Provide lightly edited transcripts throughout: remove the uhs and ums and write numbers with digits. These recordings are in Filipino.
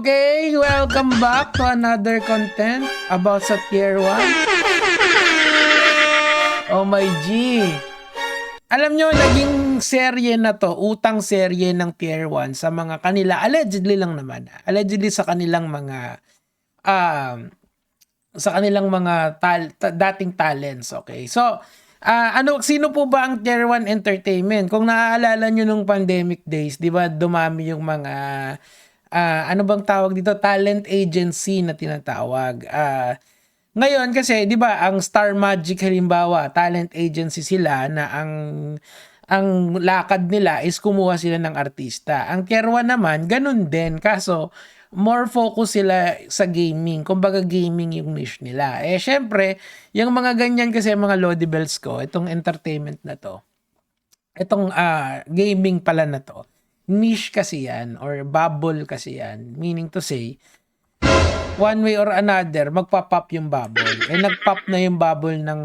Okay, welcome back to another content about sa Tier 1. Oh my G. Alam nyo, naging serye na to, utang serye ng Tier 1 sa mga kanila, allegedly lang naman, allegedly sa kanilang mga, dating talents, okay? So, sino po ba ang Tier 1 Entertainment? Kung naaalala nyo nung pandemic days, di ba, dumami yung mga, ano bang tawag dito? Talent agency na tinatawag. Ngayon kasi, 'di ba, ang Star Magic halimbawa, talent agency sila na ang lakad nila is kumuha sila ng artista. Ang Tier 1 naman, ganun din. Kaso more focus sila sa gaming. Kumbaga gaming yung niche nila. Syempre, yung mga ganyan kasi mga Lodibels ko, itong entertainment na to, itong gaming pala na to, niche kasi yan or bubble kasi yan. Meaning to say, one way or another, magpa-pop yung bubble. Nag-pop na yung bubble ng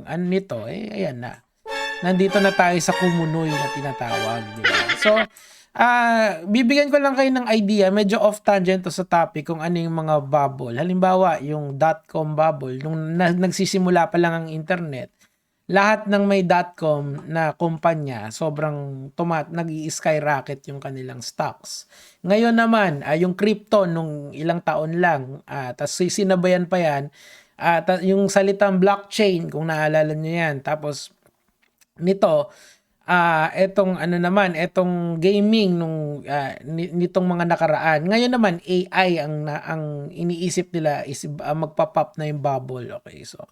ano nito, ayan na. Nandito na tayo sa kumunoy na tinatawag. Diba? So, bibigyan ko lang kayo ng idea, medyo off tangent to sa topic kung ano yung mga bubble. Halimbawa, yung .com bubble, nung nagsisimula pa lang ang internet, lahat ng may .com na kumpanya, sobrang nag-i-skyrocket yung kanilang stocks. Ngayon naman, yung crypto nung ilang taon lang, tapos sinabayan pa yan, yung salitang blockchain, kung naalala nyo yan. Tapos, nito, etong gaming nung nitong mga nakaraan. Ngayon naman AI ang iniisip nila is magpa-pop na yung bubble. Okay, so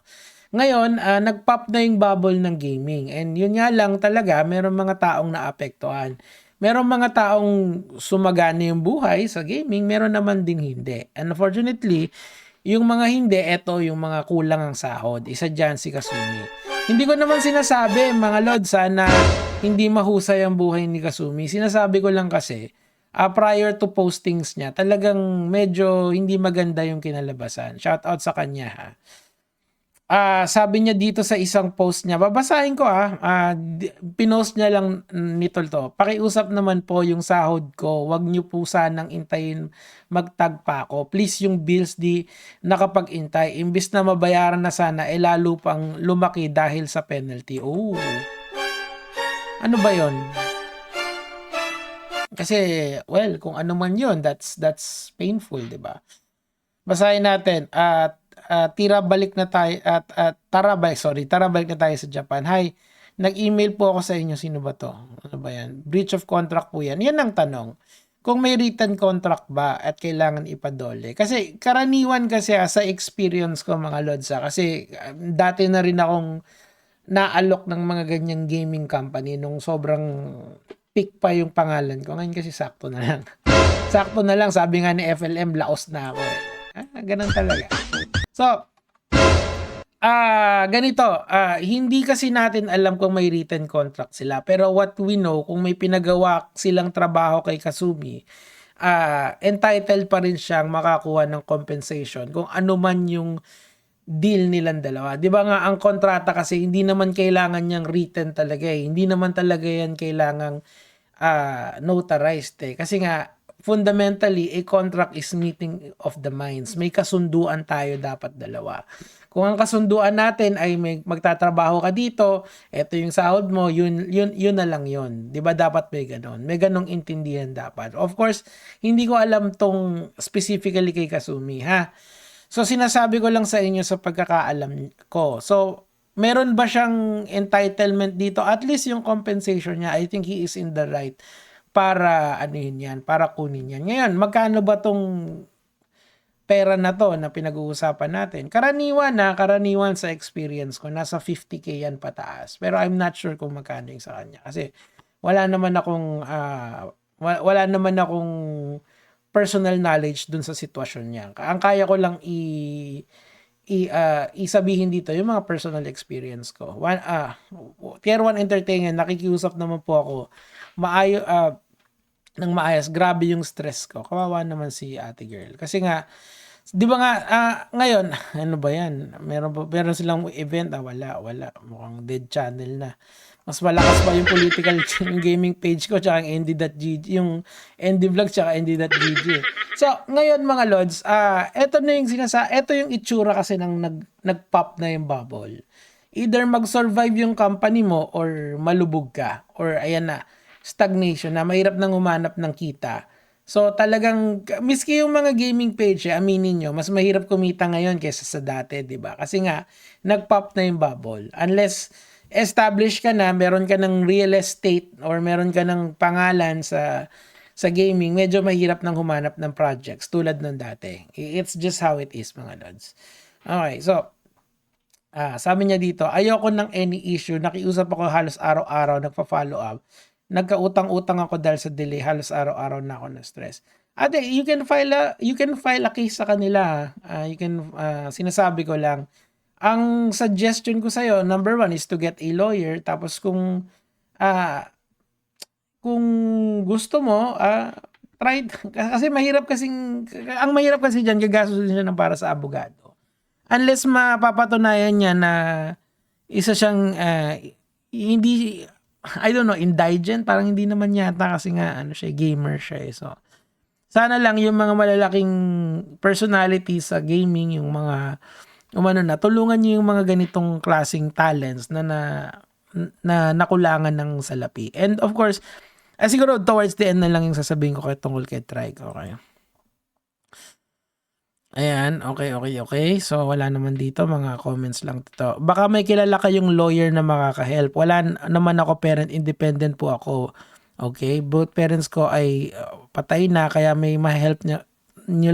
ngayon, nag-pop na yung bubble ng gaming. And yun nga lang talaga, meron mga taong naapektuhan. Meron mga taong sumagana yung buhay sa gaming, meron naman ding hindi. And unfortunately, yung mga hindi, eto yung mga kulang ang sahod. Isa dyan si Kasumi. Hindi ko naman sinasabi, mga lord, sana hindi mahusay ang buhay ni Kasumi. Sinasabi ko lang kasi, prior to postings niya, talagang medyo hindi maganda yung kinalabasan. Shout out sa kanya, ha. Sabi niya dito sa isang post niya, babasahin ko pinost niya lang nito to. Pakiusap naman po yung sahod ko, wag niyo po sanang intayin magtagpa ako. Please yung bills di nakapag-intay. Imbis na mabayaran na sana, lalo pang lumaki dahil sa penalty. Oh. Ano ba yon? Kasi, well, kung ano man yun, that's painful, di ba? Basahin natin at tara balik na tayo sa Japan. Hi, nag-email po ako sa inyo. Sino ba to? Ano ba yan? Breach of contract po yan. Yan ang tanong. Kung may written contract ba at kailangan ipadole? Kasi karaniwan kasi sa experience ko mga lodsa, kasi dati na rin akong naalok ng mga ganyang gaming company nung sobrang peak pa yung pangalan ko. Ngayon kasi sakto na lang. Sakto na lang. Sabi nga ni FLM, laos na ako. Ganun talaga. So, ganito, hindi kasi natin alam kung may written contract sila. Pero what we know, kung may pinagawa silang trabaho kay Kasumi, entitled pa rin siyang makakuha ng compensation kung ano man yung deal nilang dalawa. Di ba nga, ang kontrata kasi hindi naman kailangan niyang written talaga eh. Hindi naman talaga yan kailangang notarized eh. Kasi nga, fundamentally, a contract is meeting of the minds. May kasunduan tayo dapat dalawa. Kung ang kasunduan natin ay magtatrabaho ka dito, eto yung sahod mo, yun na lang yun. 'Di ba dapat may ganon? May ganong intindihan dapat. Of course, hindi ko alam tong specifically kay Kasumi, ha? So, sinasabi ko lang sa inyo sa pagkakaalam ko. So, meron ba siyang entitlement dito? At least yung compensation niya, I think he is in the right para para kunin yan. Ngayon, magkano ba tong pera na to na pinag-uusapan natin? Karaniwan sa experience ko, nasa 50K yan pataas. Pero I'm not sure kung magkano yung sa kanya. Kasi wala naman akong personal knowledge dun sa sitwasyon niya. Ang kaya ko lang isabihin dito yung mga personal experience ko. Tier 1 Entertainment, nakikiusap naman po ako. Nang maayos, grabe yung stress ko. Kawawa naman si ate girl. Kasi nga, di ba nga, ngayon, ano ba yan? Meron silang event? Wala. Mukhang dead channel na. Mas malakas pa yung political yung gaming page ko tsaka yung nd.gg, yung ndvlog tsaka nd.gg. So, ngayon mga lods, eto na yung eto yung itsura kasi ng nag-pop na yung bubble. Either mag-survive yung company mo or malubog ka, or ayan na, stagnation na, mahirap nang humanap ng kita. So talagang miski yung mga gaming page, aminin nyo, mas mahirap kumita ngayon kaysa sa dati, 'di ba? Kasi nga nag-pop na yung bubble. Unless established ka na, meron ka ng real estate or meron ka ng pangalan sa gaming, medyo mahirap nang humanap ng projects tulad ng dati. It's just how it is, mga lods. Okay, so sabi niya dito, ayoko ng any issue, nakiusap ako halos araw-araw, nagpa-follow up. Nagkautang-utang ako dahil sa delay, halos araw-araw na ako na stress. Ate, you can file a case sa kanila. Sinasabi ko lang, ang suggestion ko sa'yo, number 1 is to get a lawyer. Tapos kung gusto mo, try, kasi ang mahirap kasi dyan, gagastos din siya ng para sa abogado. Unless mapapatunayan niya na isa siyang hindi, I don't know, indigent, parang hindi naman yata kasi nga siya, gamer siya eh. So sana lang yung mga malalaking personalities sa gaming, yung mga tulungan niyo yung mga ganitong klaseng talents na nakulangan ng salapi. And of course, siguro towards the end na lang yung sasabihin ko tungkol kay Trike, okay? Ayan, okay. So, wala naman dito, mga comments lang dito. Baka may kilala kayong lawyer na makaka-help. Wala naman ako, parent, independent po ako. Okay, both parents ko ay patay na, kaya may ma-help nyo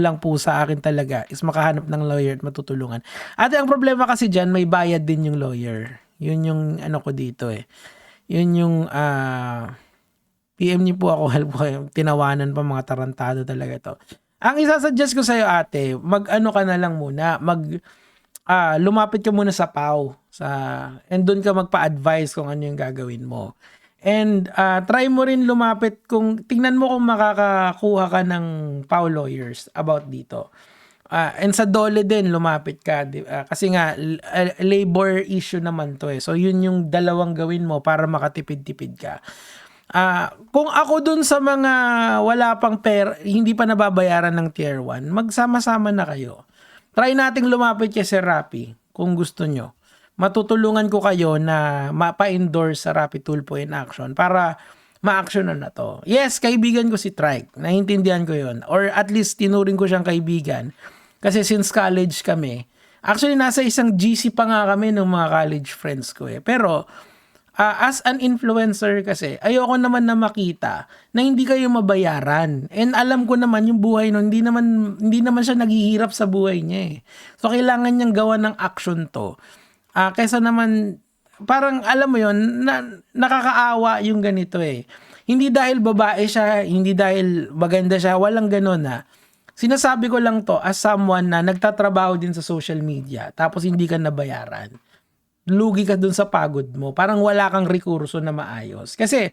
lang po sa akin talaga is makahanap ng lawyer at matutulungan. At ang problema kasi dyan, may bayad din yung lawyer. Yun yung ko dito eh. Yun yung PM niyo po ako, help ko kayo. Tinawanan pa, mga tarantado talaga to. Ang isasuggest ko sa'yo, ate, ka na lang muna, lumapit ka muna sa PAW, and doon ka magpa-advise kung ano yung gagawin mo. And try mo rin lumapit, tingnan mo kung makakakuha ka ng PAW lawyers about dito. And sa DOLE din, lumapit ka. Kasi nga, labor issue naman to eh. So, yun yung dalawang gawin mo para makatipid-tipid ka. Kung ako dun sa mga wala pang pera, hindi pa nababayaran ng tier 1, magsama-sama na kayo. Try nating lumapit kay Sir Rapi kung gusto nyo. Matutulungan ko kayo na mapa-endorse sa Rapi Tulfo in action para ma-actionan na to. Yes, kaibigan ko si Trike. Naintindihan ko yon. Or at least tinuring ko siyang kaibigan. Kasi since college kami, actually nasa isang GC pa nga kami ng mga college friends ko eh. Pero as an influencer kasi, ayoko naman na makita na hindi kayo mabayaran. And alam ko naman yung buhay no, hindi naman siya naghihirap sa buhay niya eh. So kailangan niyang gawa ng action to. Kaysa naman, parang alam mo yon, nakakaawa yung ganito eh. Hindi dahil babae siya, hindi dahil maganda siya, walang ganun na. Sinasabi ko lang to as someone na nagtatrabaho din sa social media, tapos hindi ka nabayaran. Lugi ka dun sa pagod mo. Parang wala kang rekurso na maayos. Kasi,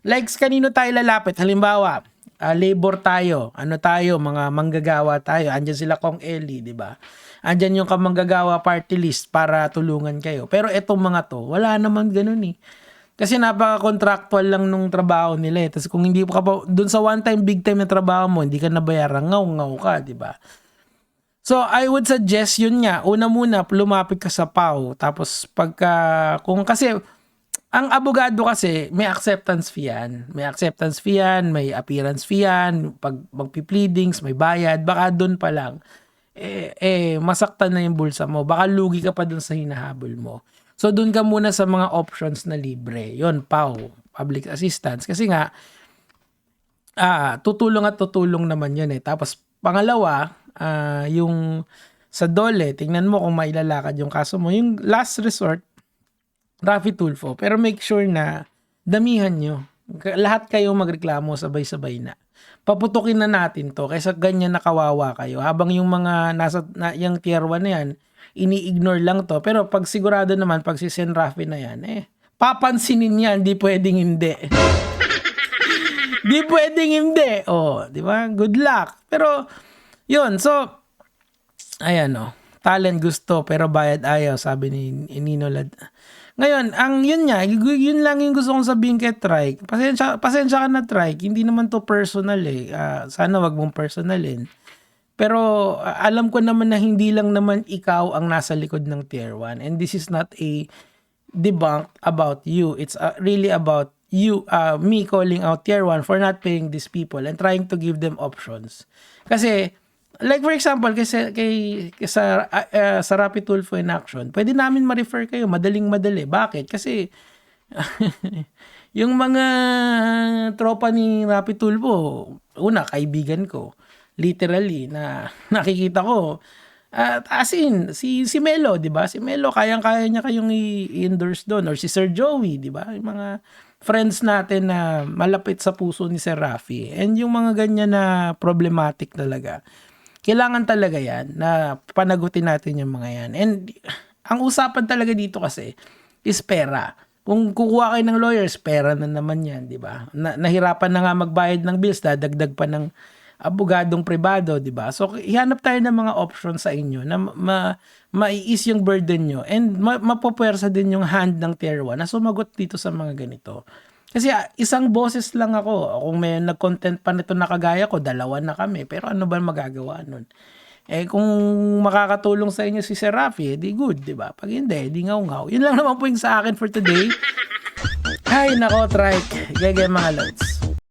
like kanino tayo lalapit? Halimbawa, labor tayo. Mga manggagawa tayo. Andyan sila Kong Eli, di ba? Andyan yung kamanggagawa party list para tulungan kayo. Pero etong mga to, wala naman ganun eh. Kasi napaka-contractual lang nung trabaho nila eh. Tapos kung hindi pa dun sa one time, big time na trabaho mo, hindi ka nabayaran, ngaw ka, di ba? So, I would suggest yun nga. Una muna, lumapit ka sa PAW. Tapos, kasi, ang abogado kasi, may acceptance fee yan. May appearance fee yan. Pag magpi-pleadings, may bayad. Baka doon pa lang, masaktan na yung bulsa mo. Baka lugi ka pa doon sa hinahabol mo. So, doon ka muna sa mga options na libre. Yun, PAW, public assistance. Kasi nga, tutulong at tutulong naman yun eh. Tapos, pangalawa, yung sa DOLE, tingnan mo kung mailalakad yung kaso mo. Yung last resort, Rapi Tulfo. Pero make sure na damihan nyo. Lahat kayo magreklamo sabay-sabay na. Paputukin na natin to kaysa ganyan nakawawa kayo. Habang yung mga yung tier 1 na yan, ini-ignore lang to. Pero pag sigurado naman, pag si Sen Rafi na yan, papansinin yan, di pwedeng hindi. Di pwedeng hindi. Di ba? Good luck. Pero, yun, so, ayan talent gusto pero bayad ayaw, sabi ni Nino Ngayon, yun nga, yun lang yung gusto kong sabihin kay Trike. Pasensya ka na, Trike. Hindi naman to personal eh. Sana wag mong personalin. Pero alam ko naman na hindi lang naman ikaw ang nasa likod ng Tier 1. And this is not a debunk about you. It's really about you, me calling out Tier 1 for not paying these people and trying to give them options. Kasi, like for example, sa Rapid Tulfo in Action, pwede namin ma-refer kayo, madaling-madali. Bakit? Kasi, yung mga tropa ni Rapid Tulfo, una, kaibigan ko. Literally, na nakikita ko. As in, si Melo, di ba? Si Melo, kayang-kaya niya kayong i-endorse doon. Or si Sir Joey, di ba? Yung mga friends natin na malapit sa puso ni Sir Rafi. And yung mga ganyan na problematic talaga. Kailangan talaga yan na panagutin natin yung mga yan. And ang usapan talaga dito kasi is pera. Kung kukuha kayo ng lawyers, pera na naman yan, di ba? Nahirapan na nga magbayad ng bills, dadagdag pa ng abogadong pribado, di ba? So, ihanap tayo ng mga options sa inyo na ma-ease yung burden nyo and mapopwersa din yung hand ng Tier 1 na sumagot dito sa mga ganito. Kasi isang boses lang ako. Kung may nag-content pa nito na kagaya ko, 2 na kami. Pero ano ba magagawa nun? Kung makakatulong sa inyo si Sir Rafi, di good, di ba? Pag hindi, di ngaw-ngaw. Yun lang naman po yung sa akin for today. Ay, nako, Trike. Gege mga lods.